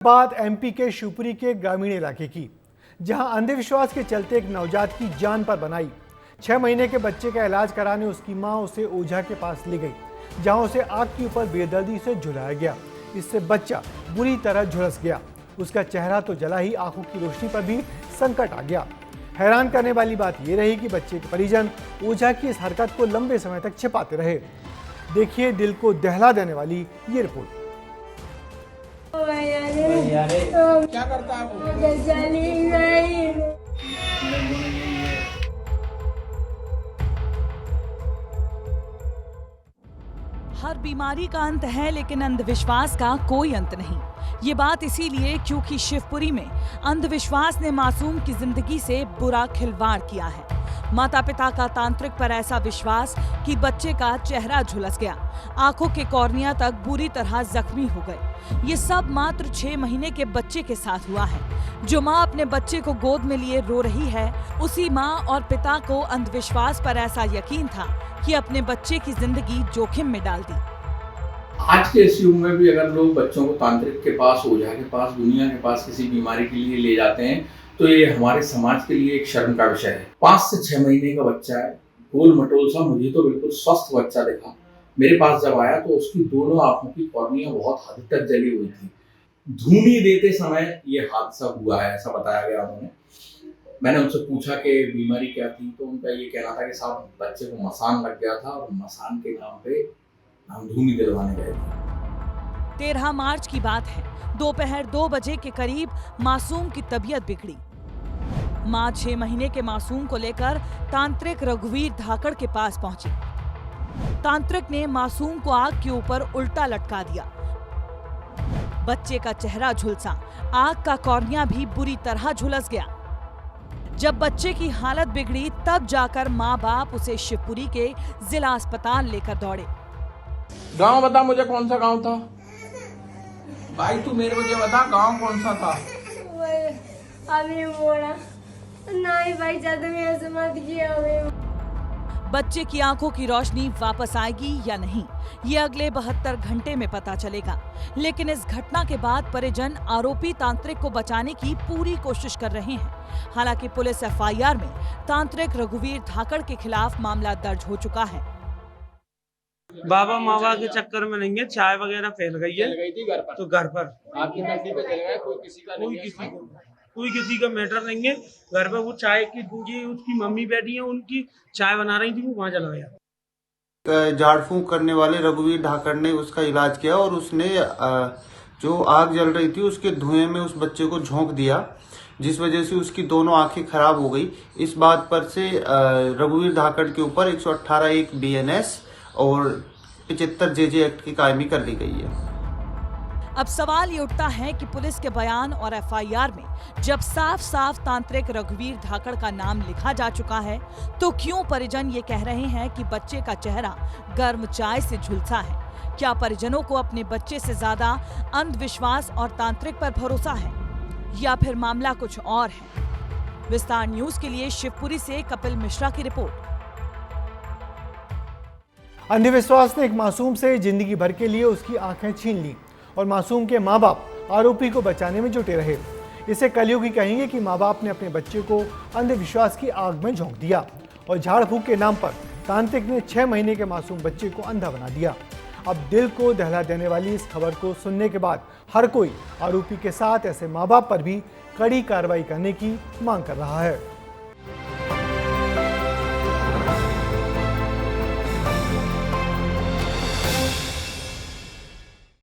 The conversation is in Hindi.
बात एमपी के शिवपुरी के ग्रामीण इलाके की, जहां अंधविश्वास के चलते एक नवजात की जान पर बनाई। 6 महीने के बच्चे का इलाज कराने उसकी मां उसे ओझा के पास ले गई, जहां उसे आग के ऊपर बेदर्दी से झुलाया गया। इससे बच्चा बुरी तरह झुलस गया। उसका चेहरा तो जला ही, आंखों की रोशनी पर भी संकट आ गया। हैरान करने वाली बात यह रही कि बच्चे के परिजन ओझा की इस हरकत को लंबे समय तक छिपाते रहे। देखिए दिल को दहला देने वाली ये रिपोर्ट। क्या करता है वो? हर बीमारी का अंत है, लेकिन अंधविश्वास का कोई अंत नहीं। ये बात इसीलिए क्योंकि शिवपुरी में अंधविश्वास ने मासूम की जिंदगी से बुरा खिलवाड़ किया है। माता पिता का तांत्रिक पर ऐसा विश्वास कि बच्चे का चेहरा झुलस गया, आंखों के कॉर्निया तक बुरी तरह जख्मी हो गए। ये सब मात्र 6 महीने के बच्चे के साथ हुआ है। जो माँ अपने बच्चे को गोद में लिए रो रही है, उसी माँ और पिता को अंधविश्वास पर ऐसा यकीन था कि अपने बच्चे की जिंदगी जोखिम में डाल दी। आज के इस युग में भी अगर लोग बच्चों को तांत्रिक के पास, ओझा के पास, दुनिया के पास किसी बीमारी के लिए ले जाते हैं, तो ये हमारे समाज के लिए एक शर्म का विषय है। 5 से 6 महीने का बच्चा है, गोल मटोल सा, मुझे तो बिल्कुल स्वस्थ बच्चा दिखा। मेरे पास जब आया तो उसकी दोनों आंखों की कॉर्निया बहुत हद तक जली हुई थी। धूनी देते समय ये हादसा हुआ है, ऐसा बताया गया उन्होंने। मैंने उनसे पूछा कि बीमारी क्या थी, तो उनका ये कहना था कि साहब बच्चे को मसान लग गया था और मसान के नाम पे हम धूनी दिलवाने गए थे। 13 मार्च की बात है। दोपहर 2 बजे के करीब मासूम की तबीयत बिगड़ी। मां 6 महीने के मासूम को लेकर तांत्रिक रघुवीर धाकड़ के पास पहुंची। तांत्रिक ने मासूम को आग के ऊपर उल्टा लटका दिया। बच्चे का चेहरा झुलसा, आग का कॉर्निया भी बुरी तरह झुलस गया। जब बच्चे की हालत बिगड़ी, तब जाकर माँ बाप उसे शिवपुरी के जिला अस्पताल लेकर दौड़े। गांव बता मुझे, कौन सा गांव था भाई? तू मेरे को ये बता, गांव कौन सा था? अभी बोला नहीं भाई, जब मैं ऐसे मत किया। बच्चे की आंखों की रोशनी वापस आएगी या नहीं, ये अगले 72 घंटे में पता चलेगा। लेकिन इस घटना के बाद परिजन आरोपी तांत्रिक को बचाने की पूरी कोशिश कर रहे हैं। हालांकि पुलिस एफआईआर में तांत्रिक रघुवीर धाकड़ के खिलाफ मामला दर्ज हो चुका है। बाबा मावा के चक्कर में नहीं है, चाय वगैरह फैल गई है तो घर पर आपकी नजदीक पे चल गया, कोई किसी का नहीं है, कोई किसी का मैटर नहीं है। घर पर वो चाय की उसकी मम्मी बैठी है, उनकी चाय बना रही थी, वो वहाँ चला गया। झाड़ फूंक करने वाले रघुवीर धाकड़ ने उसका इलाज किया और उसने जो आग जल रही थी उसके धुएं में उस बच्चे को झोंक दिया, जिस वजह से उसकी दोनों आंखें खराब हो गई। इस बात पर से रघुवीर धाकड़ के ऊपर 118(1) BNS और 75 JJ एक्ट की कायमी कर दी गई है। अब सवाल ये उठता है कि पुलिस के बयान और एफआईआर में जब साफ साफ तांत्रिक रघुवीर धाकड़ का नाम लिखा जा चुका है, तो क्यों परिजन ये कह रहे हैं कि बच्चे का चेहरा गर्म चाय से झुलसा है? क्या परिजनों को अपने बच्चे से ज्यादा अंधविश्वास और तांत्रिक पर भरोसा है, या फिर मामला कुछ और है? विस्तार न्यूज के लिए शिवपुरी से कपिल मिश्रा की रिपोर्ट। अंधविश्वास ने एक मासूम से जिंदगी भर के लिए उसकी आंखें छीन ली और मासूम के माँ बाप आरोपी को बचाने में जुटे रहे। इसे कलयुगी कहेंगे कि माँ बाप ने अपने बच्चे को अंधविश्वास की आग में झोंक दिया और झाड़ फूक के नाम पर तांत्रिक ने 6 महीने के मासूम बच्चे को अंधा बना दिया। अब दिल को दहला देने वाली इस खबर को सुनने के बाद हर कोई आरोपी के साथ ऐसे माँ बाप पर भी कड़ी कार्रवाई करने की मांग कर रहा है।